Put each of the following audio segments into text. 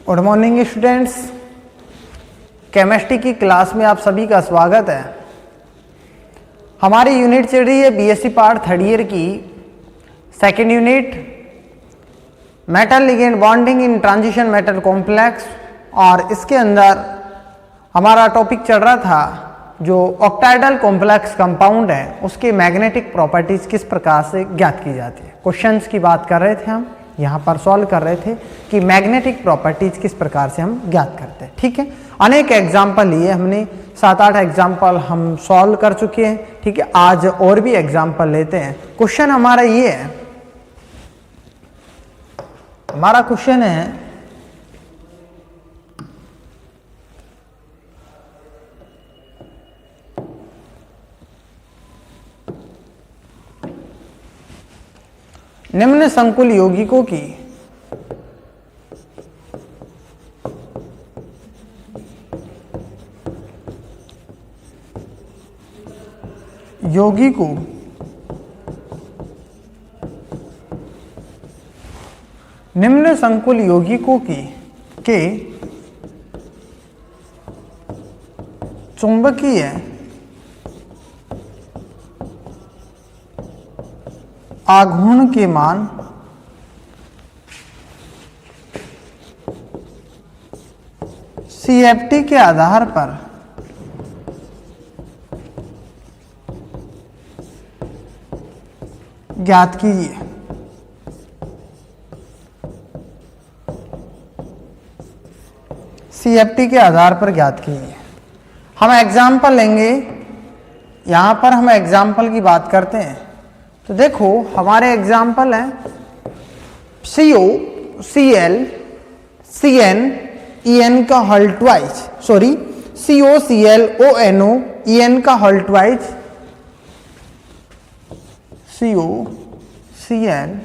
Good morning students, chemistry की class में आप सभी का स्वागत है। हमारी यूनिट चल रही है बीएससी पार्ट थर्ड ईयर की second unit metal ligand bonding in transition metal complex, और इसके अंदर हमारा टॉपिक चल रहा था जो ऑक्टाइडल कॉम्प्लेक्स कंपाउंड है उसके मैग्नेटिक प्रॉपर्टीज किस प्रकार से ज्ञात की जाती है। क्वेश्चंस की बात कर रहे थे, हम यहाँ पर सॉल्व कर रहे थे कि मैग्नेटिक प्रॉपर्टीज किस प्रकार से हम ज्ञात करते हैं। ठीक है, अनेक एग्जाम्पल लिए हमने, 7-8 एग्जाम्पल हम सॉल्व कर चुके हैं। ठीक है, आज और भी एग्जाम्पल लेते हैं। क्वेश्चन हमारा ये है, हमारा क्वेश्चन है निम्न संकुल यौगिकों की के चुंबकीय आघूर्ण के मान CFT के आधार पर ज्ञात कीजिए। CFT के आधार पर ज्ञात कीजिए। हम एग्जाम्पल लेंगे, यहां पर हम एग्जाम्पल की बात करते हैं। तो देखो हमारे एग्जाम्पल हैं CO, Cl, Cn, En का हल twice, sorry CO, Cl, ONO, En का हल twice, CO, Cl,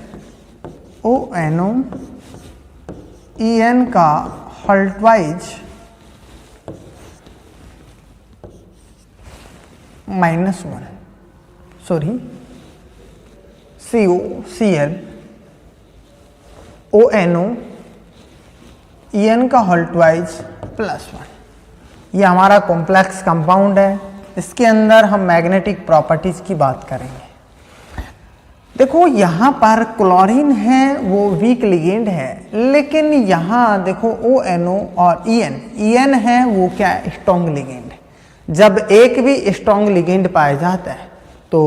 ONO, En का हल twice -1, sorry CO, Cl, ONO, En का होल ट्वाइस +1। ये हमारा कॉम्प्लेक्स कंपाउंड है। इसके अंदर हम मैग्नेटिक प्रॉपर्टीज की बात करेंगे। देखो यहाँ पर क्लोरीन है वो वीक लिगेंड है, लेकिन यहाँ देखो ONO और En है वो क्या है, स्ट्रॉन्ग लिगेंड है। जब एक भी स्ट्रॉन्ग लिगेंड पाया जाता है तो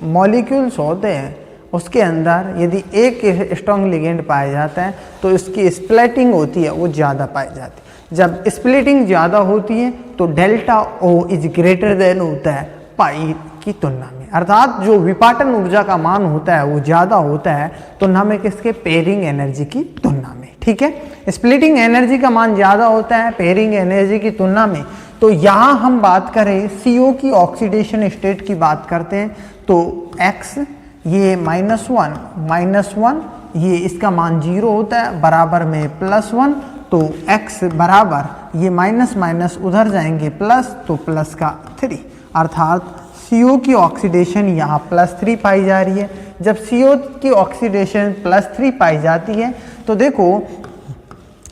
मॉलिक्यूल्स होते हैं उसके अंदर यदि एक स्ट्रॉन्ग लिगेंड पाया जाता है तो इसकी स्प्लिटिंग होती है वो ज़्यादा पाई जाती है। जब स्प्लिटिंग ज़्यादा होती है तो delta O is greater than होता है पाई की तुलना में, अर्थात जो विपाटन ऊर्जा का मान होता है वो ज़्यादा होता है तुलना में किसके, पेयरिंग एनर्जी की तुलना में। ठीक है, स्प्लिटिंग एनर्जी का मान ज़्यादा होता है पेयरिंग एनर्जी की तुलना में। तो यहाँ हम बात करें CO की ऑक्सीडेशन स्टेट की बात करते हैं तो X ये -1 ये इसका मान 0 होता है, बराबर में +1, तो x बराबर ये माइनस उधर जाएंगे प्लस, तो प्लस का 3, अर्थात CO की ऑक्सीडेशन यहाँ +3 पाई जा रही है। जब CO की ऑक्सीडेशन +3 पाई जाती है तो देखो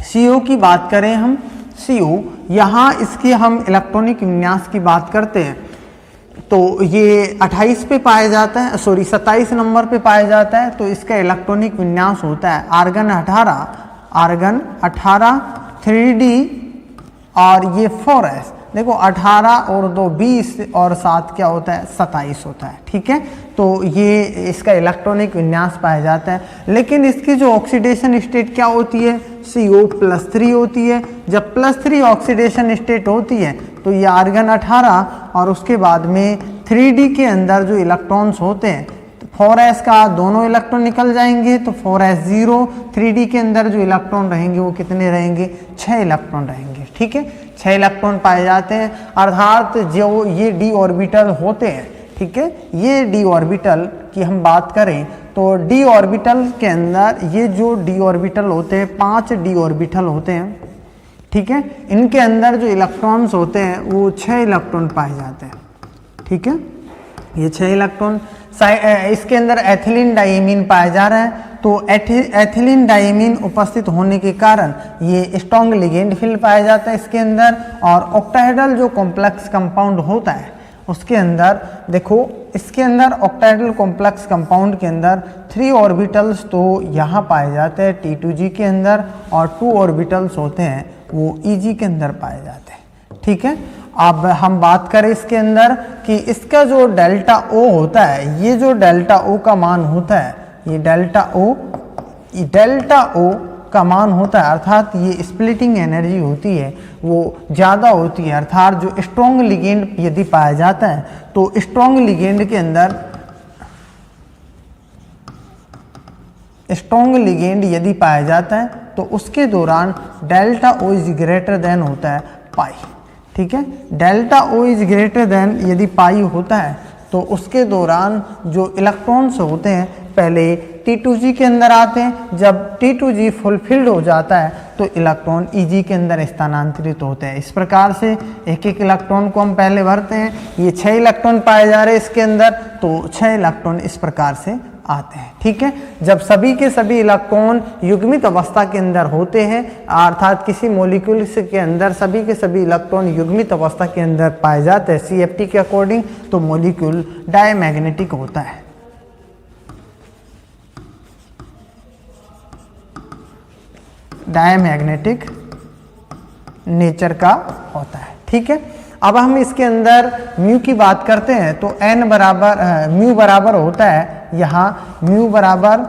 CO की बात करें हम, CO यहाँ इसके हम इलेक्ट्रॉनिक विन्यास की बात करते हैं तो ये 28 पे पाया जाता है, सॉरी 27 नंबर पे पाया जाता है। तो इसका इलेक्ट्रॉनिक विन्यास होता है आर्गन 18 3D और ये 4s। देखो 18 और 2 20 और 7 क्या होता है, 27 होता है। ठीक है, तो ये इसका इलेक्ट्रॉनिक विन्यास पाया जाता है। लेकिन इसकी जो ऑक्सीडेशन स्टेट क्या होती है, CO +3 होती है। जब +3 ऑक्सीडेशन स्टेट होती है तो ये आर्गन 18 और उसके बाद में 3D के अंदर जो इलेक्ट्रॉन्स होते हैं 4s का दोनों इलेक्ट्रॉन निकल जाएंगे तो 4s 0, 3D के अंदर जो इलेक्ट्रॉन रहेंगे वो कितने रहेंगे, 6 इलेक्ट्रॉन रहेंगे। ठीक है, 6 इलेक्ट्रॉन पाए जाते हैं, अर्थात जो ये d ऑर्बिटल होते हैं। ठीक है, ये d ऑर्बिटल की हम बात करें तो d ऑर्बिटल के अंदर ये जो d ऑर्बिटल होते हैं 5 d ऑर्बिटल होते हैं। ठीक है, इनके अंदर जो इलेक्ट्रॉन्स होते हैं वो 6 इलेक्ट्रॉन पाए जाते हैं। ठीक है, ये 6 इलेक्ट्रॉन इसके अंदर एथिलीन डाइमीन पाया जा रहा है, तो एथिलीन डाइमीन उपस्थित होने के कारण ये स्ट्रॉन्ग लिगेंड फील्ड पाया जाता है इसके अंदर। और ऑक्टाहेड्रल जो कॉम्प्लेक्स कंपाउंड होता है उसके अंदर देखो, इसके अंदर ऑक्टाहेड्रल कॉम्प्लेक्स कंपाउंड के अंदर 3 ऑर्बिटल्स तो यहाँ पाए जाते हैं T2G के अंदर, और 2 ऑर्बिटल्स होते हैं वो EG के अंदर पाए जाते हैं। ठीक है, अब हम बात करें इसके अंदर कि इसका जो डेल्टा O होता है, ये जो डेल्टा O का मान होता है, ये डेल्टा O का मान होता है, अर्थात ये स्प्लिटिंग एनर्जी होती है वो ज़्यादा होती है। अर्थात जो स्ट्रॉन्ग लिगेंड यदि पाया जाता है तो स्ट्रॉन्ग लिगेंड के अंदर स्ट्रॉन्ग लिगेंड यदि पाया जाता है तो उसके दौरान delta O is greater than होता है पाई। ठीक है, delta O is greater then यदि पाई होता है तो उसके दौरान जो इलेक्ट्रॉन्स होते हैं पहले T2G के अंदर आते हैं, जब T2G फुलफिल्ड हो जाता है तो इलेक्ट्रॉन EG के अंदर स्थानांतरित होते हैं। इस प्रकार से एक एक इलेक्ट्रॉन को हम पहले भरते हैं, ये 6 इलेक्ट्रॉन पाए जा रहे हैं इसके अंदर, तो 6 इलेक्ट्रॉन इस प्रकार से आते हैं। ठीक है, जब सभी के सभी इलेक्ट्रॉन युग्मित अवस्था के अंदर होते हैं, अर्थात किसी मॉलिक्यूल के अंदर सभी के सभी इलेक्ट्रॉन युग्मित अवस्था के अंदर पाए जाते हैं CFT के अकॉर्डिंग, तो मॉलिक्यूल डायमैग्नेटिक होता है। डायमैग्नेटिक नेचर का होता है। ठीक है, अब हम इसके अंदर म्यू की बात करते हैं तो म्यू बराबर होता है, यहाँ म्यू बराबर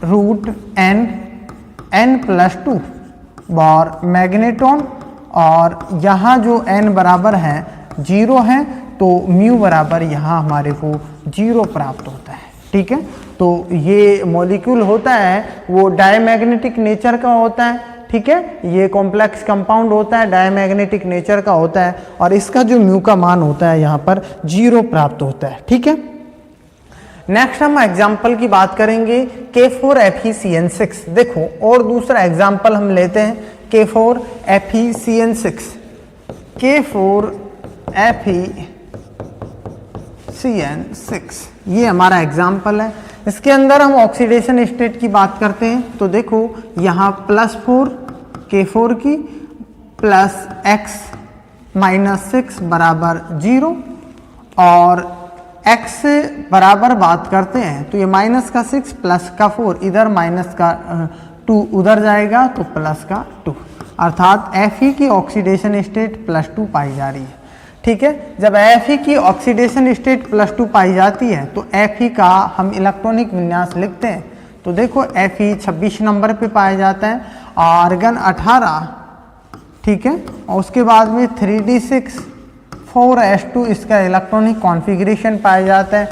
√n+2 और मैग्नेटॉन, और यहाँ जो n बराबर है 0 है तो म्यू बराबर यहाँ हमारे को 0 प्राप्त होता है। ठीक है, तो ये मॉलिक्यूल होता है वो डायमैग्नेटिक नेचर का होता है। ठीक है, ये कॉम्प्लेक्स कंपाउंड होता है, डायमैग्नेटिक नेचर का होता है, और इसका जो म्यू का मान होता है यहाँ पर 0 प्राप्त होता है। ठीक है, नेक्स्ट हम एग्जाम्पल की बात करेंगे K4FeCN6। देखो, और दूसरा एग्जाम्पल हम लेते हैं K4FeCN6। K4FeCN6 ये हमारा एग्जाम्पल है। इसके अंदर हम ऑक्सीडेशन स्टेट की बात करते हैं तो देखो यहाँ +4 K4 की +X-6 बराबर 0, और X से बराबर बात करते हैं तो ये -6 +4 इधर -2 उधर जाएगा तो +2, अर्थात Fe की ऑक्सीडेशन स्टेट +2 पाई जा रही है। ठीक है, जब Fe की ऑक्सीडेशन स्टेट +2 पाई जाती है तो Fe का हम इलेक्ट्रॉनिक विन्यास लिखते हैं तो देखो Fe 26 नंबर पे पाया जाता है, आर्गन 18। ठीक है, और उसके बाद में 3d6 4s2 इसका इलेक्ट्रॉनिक कॉन्फ़िगरेशन पाया जाता है।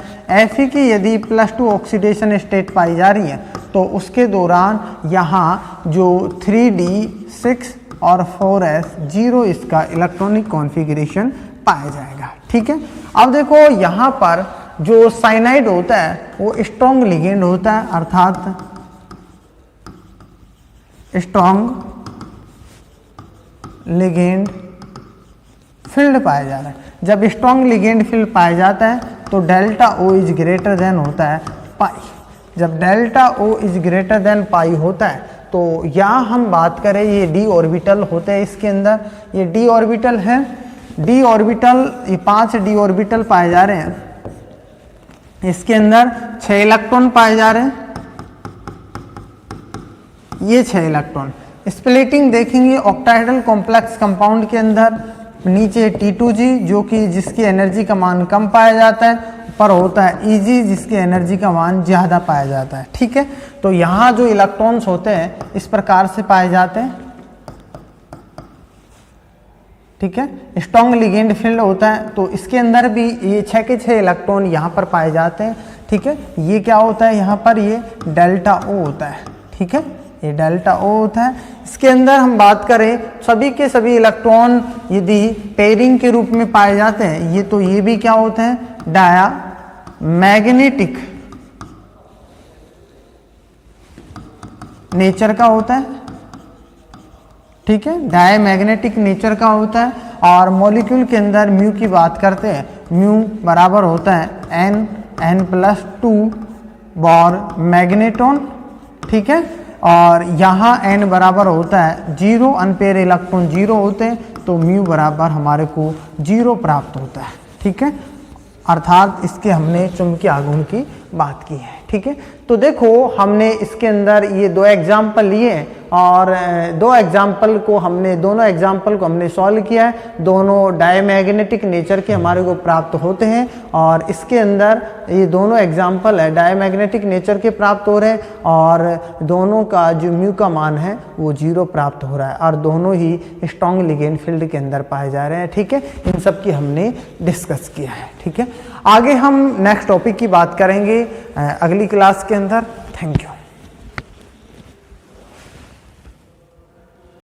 Fe की यदि +2 ऑक्सीडेशन स्टेट पाई जा रही है तो उसके दौरान यहाँ जो 3d6 और 4s0 इसका इलेक्ट्रॉनिक कॉन्फ़िगरेशन पाया जाएगा। ठीक है, अब देखो यहाँ पर जो साइनाइड होता है वो स्ट्रॉन्ग लिगेंड होता है, अर्थात स्ट्रॉन्ग लिगेंड फील्ड पाया जा रहा है। जब स्ट्रॉन्ग लिगेंड फील्ड पाया जाता है तो delta O is greater than होता है पाई। जब delta O is greater than pi होता है तो यहाँ हम बात करें ये d ऑर्बिटल होते हैं इसके अंदर, ये d ऑर्बिटल है, d ऑर्बिटल ये 5 d ऑर्बिटल पाए जा रहे हैं, इसके अंदर 6 इलेक्ट्रॉन पाए जा रहे हैं, ये 6 इलेक्ट्रॉन। स्प्लिटिंग देखेंगे ऑक्टाहेड्रल कॉम्प्लेक्स कंपाउंड के अंदर, नीचे T2G जो कि जिसकी एनर्जी का मान कम पाया जाता है, पर होता है EG जिसकी एनर्जी का मान ज़्यादा पाया जाता है। ठीक है, तो यहाँ जो इलेक्ट्रॉन्स होते हैं इस प्रकार से पाए जाते हैं। ठीक है, स्ट्रॉन्ग लिगेंड फील्ड होता है तो इसके अंदर भी ये 6 के 6 इलेक्ट्रॉन यहाँ पर पाए जाते हैं। ठीक है, ये क्या होता है यहाँ पर, ये डेल्टा O होता है। ठीक है, ये डेल्टा O होता है। इसके अंदर हम बात करें सभी के सभी इलेक्ट्रॉन यदि पेयरिंग के रूप में पाए जाते हैं, ये तो ये भी क्या होते हैं, डायमैग्नेटिक नेचर का होता है। ठीक है, डायमैग्नेटिक नेचर का होता है। और मॉलिक्यूल के अंदर म्यू की बात करते हैं, म्यू बराबर होता है n N+2 बॉर मैग्नेटॉन, ठीक है। और यहाँ n बराबर होता है 0, अनपेयर इलेक्ट्रॉन 0 होते हैं तो म्यू बराबर हमारे को 0 प्राप्त होता है, ठीक है। अर्थात इसके हमने चुंबकीय आघूर्ण की बात की है, ठीक है। तो देखो हमने इसके अंदर ये दो एग्जाम्पल लिए हैं और दोनों एग्जाम्पल को हमने सॉल्व किया है। दोनों डायमैग्नेटिक नेचर के हमारे को प्राप्त होते हैं और इसके अंदर ये दोनों एग्जाम्पल है डायमैग्नेटिक नेचर के प्राप्त हो रहे हैं और दोनों का जो म्यू का मान है वो 0 प्राप्त हो रहा है और दोनों ही स्ट्रॉन्ग लिगेंड फील्ड के अंदर पाए जा रहे हैं, ठीक है। इन सब की हमने डिस्कस किया है, ठीक है। आगे हम नेक्स्ट टॉपिक की बात करेंगे अगली क्लास के अंदर। Thank you.